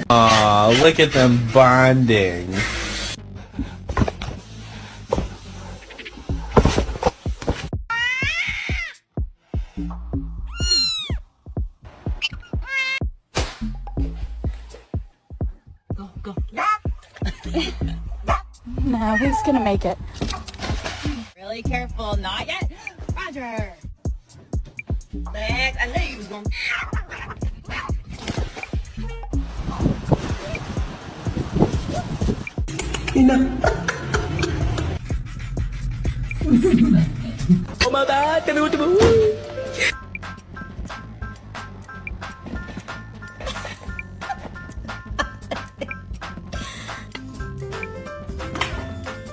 Aw, look at them bonding. Go. No, he's gonna make it. Really careful. Not yet. Roger. Legs. I knew you was going. Oh my God,